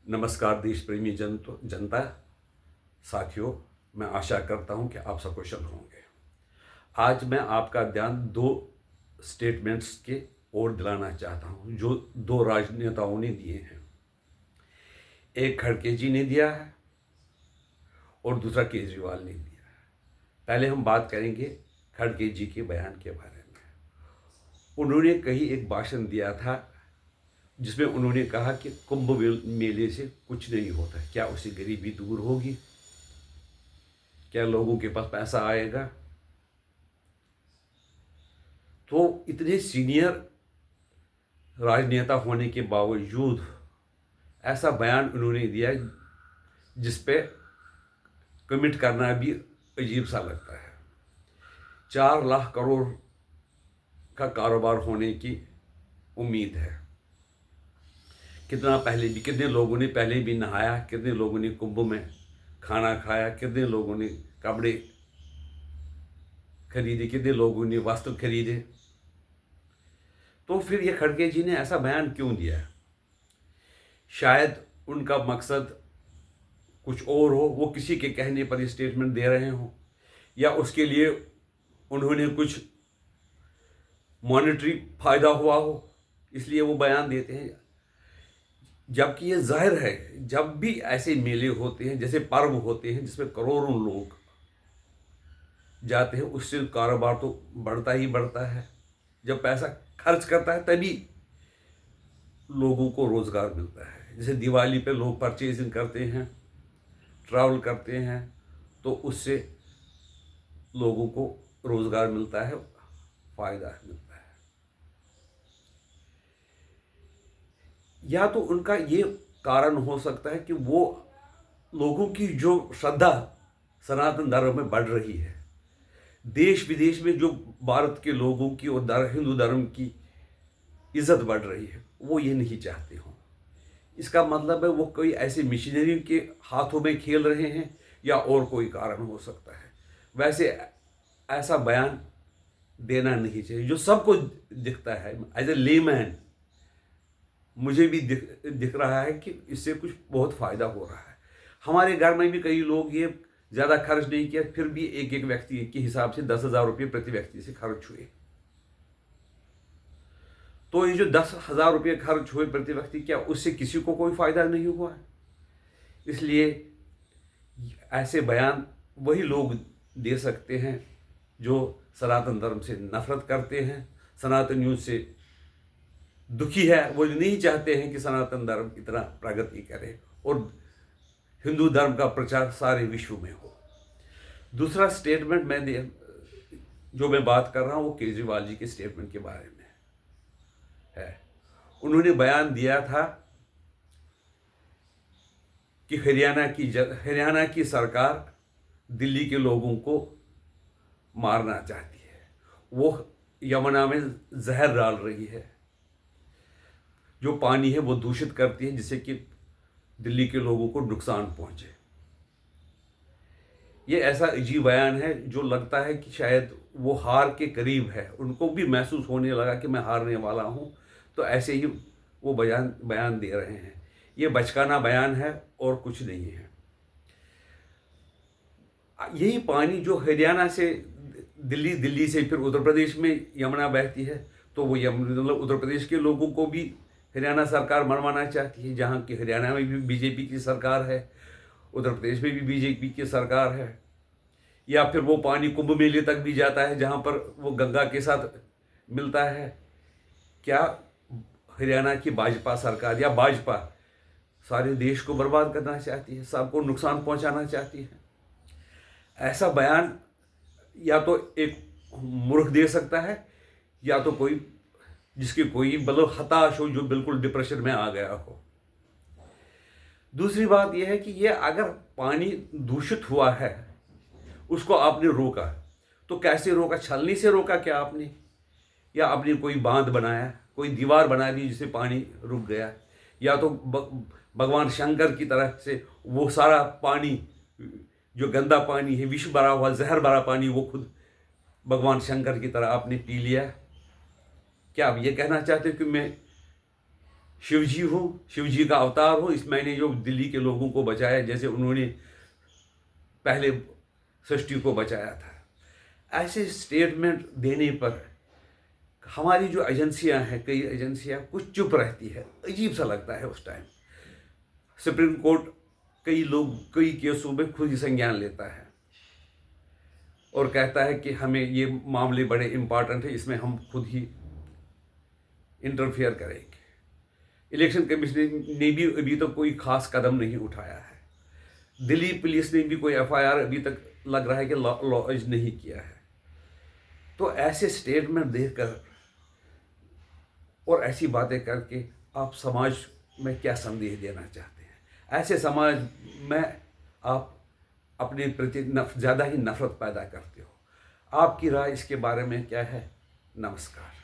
नमस्कार देश प्रेमी जनता साथियों, मैं आशा करता हूं कि आप सब कुशल होंगे। आज मैं आपका ध्यान दो स्टेटमेंट्स के ओर दिलाना चाहता हूं जो दो राजनेताओं ने दिए हैं। एक खड़गे जी ने दिया है और दूसरा केजरीवाल ने दिया है। पहले हम बात करेंगे खड़गे जी के बयान के बारे में। उन्होंने कहीं एक भाषण दिया था जिसमें उन्होंने कहा कि कुंभ मेले से कुछ नहीं होता। क्या उससे गरीबी दूर होगी? क्या लोगों के पास पैसा आएगा? तो इतने सीनियर राजनेता होने के बावजूद ऐसा बयान उन्होंने दिया जिस पे कमिट करना भी अजीब सा लगता है। 4 लाख करोड़ का कारोबार होने की उम्मीद है। कितने लोगों ने पहले भी नहाया, कितने लोगों ने कुंभ में खाना खाया, कितने लोगों ने कपड़े खरीदे, कितने लोगों ने वस्त्र खरीदे। तो फिर ये खड़गे जी ने ऐसा बयान क्यों दिया? शायद उनका मकसद कुछ और हो, वो किसी के कहने पर ये स्टेटमेंट दे रहे हो, या उसके लिए उन्होंने कुछ मॉनेटरी फायदा हुआ हो, इसलिए वो बयान देते हैं। जबकि ये जाहिर है, जब भी ऐसे मेले होते हैं, जैसे पर्व होते हैं जिसमें करोड़ों लोग जाते हैं, उससे कारोबार तो बढ़ता ही बढ़ता है। जब पैसा खर्च करता है तभी लोगों को रोजगार मिलता है। जैसे दिवाली पे लोग परचेजिंग करते हैं, ट्रैवल करते हैं, तो उससे लोगों को रोजगार मिलता है, फायदा मिलता है। या तो उनका ये कारण हो सकता है कि वो लोगों की जो श्रद्धा सनातन धर्म में बढ़ रही है, देश विदेश में जो भारत के लोगों की और हिंदू धर्म की इज्जत बढ़ रही है, वो ये नहीं चाहते हों। इसका मतलब है वो कोई ऐसे मिशनरी के हाथों में खेल रहे हैं, या और कोई कारण हो सकता है। वैसे ऐसा बयान देना नहीं चाहिए जो सबको दिखता है। एज ए लेमैन मुझे भी दिख रहा है कि इससे कुछ बहुत फ़ायदा हो रहा है। हमारे घर में भी कई लोग ये ज़्यादा खर्च नहीं किया, फिर भी एक एक व्यक्ति के हिसाब से 10,000 रुपये प्रति व्यक्ति से खर्च हुए। तो ये जो 10,000 रुपये खर्च हुए प्रति व्यक्ति, क्या उससे किसी को कोई फ़ायदा नहीं हुआ है? इसलिए ऐसे बयान वही लोग दे सकते हैं जो सनातन धर्म से नफरत करते हैं, सनातनियों से दुखी है। वो नहीं चाहते हैं कि सनातन धर्म इतना प्रगति करे और हिंदू धर्म का प्रचार सारे विश्व में हो। दूसरा स्टेटमेंट जो मैं बात कर रहा हूँ वो केजरीवाल जी के स्टेटमेंट के बारे में है। उन्होंने बयान दिया था कि हरियाणा की सरकार दिल्ली के लोगों को मारना चाहती है, वो यमुना में जहर डाल रही है, जो पानी है वो दूषित करती है, जिससे कि दिल्ली के लोगों को नुकसान पहुंचे। ये ऐसा अजीब बयान है जो लगता है कि शायद वो हार के करीब है, उनको भी महसूस होने लगा कि मैं हारने वाला हूं, तो ऐसे ही वो बयान दे रहे हैं। ये बचकाना बयान है और कुछ नहीं है। यही पानी जो हरियाणा से दिल्ली से फिर उत्तर प्रदेश में यमुना बहती है, तो वो मतलब उत्तर प्रदेश के लोगों को भी हरियाणा सरकार मनवाना चाहती है, जहाँ की हरियाणा में भी बीजेपी की सरकार है, उत्तर प्रदेश में भी बीजेपी की सरकार है। या फिर वो पानी कुंभ मेले तक भी जाता है, जहाँ पर वो गंगा के साथ मिलता है। क्या हरियाणा की भाजपा सरकार या भाजपा सारे देश को बर्बाद करना चाहती है, सबको नुकसान पहुंचाना चाहती है? ऐसा बयान या तो एक मूर्ख दे सकता है, या तो कोई जिसकी कोई मतलब हताश हो, जो बिल्कुल डिप्रेशन में आ गया हो। दूसरी बात यह है कि ये अगर पानी दूषित हुआ है, उसको आपने रोका, तो कैसे रोका? छलनी से रोका क्या आपने? या आपने कोई बांध बनाया, कोई दीवार बना दी जिससे पानी रुक गया? या तो भगवान शंकर की तरह से वो सारा पानी जो गंदा पानी है, विष भरा हुआ जहर भरा पानी, वो खुद भगवान शंकर की तरह आपने पी लिया? क्या आप ये कहना चाहते हो कि मैं शिव जी हो, शिव जी का अवतार हो, इस मैंने जो दिल्ली के लोगों को बचाया जैसे उन्होंने पहले सृष्टि को बचाया था। ऐसे स्टेटमेंट देने पर हमारी जो एजेंसियां हैं, कई एजेंसियां कुछ चुप रहती है, अजीब सा लगता है उस टाइम। सुप्रीम कोर्ट कई केसों में खुद ही संज्ञान लेता है और कहता है कि हमें ये मामले बड़े इंपॉर्टेंट है, इसमें हम खुद ही इंटरफियर करेंगे। इलेक्शन कमीशन ने भी अभी तक कोई खास कदम नहीं उठाया है। दिल्ली पुलिस ने भी कोई एफआईआर अभी तक लग रहा है कि लॉन्च नहीं किया है। तो ऐसे स्टेटमेंट देकर और ऐसी बातें करके आप समाज में क्या संदेश देना चाहते हैं? ऐसे समाज में आप अपने प्रति ज़्यादा ही नफरत पैदा करते हो। आपकी राय इसके बारे में क्या है? नमस्कार।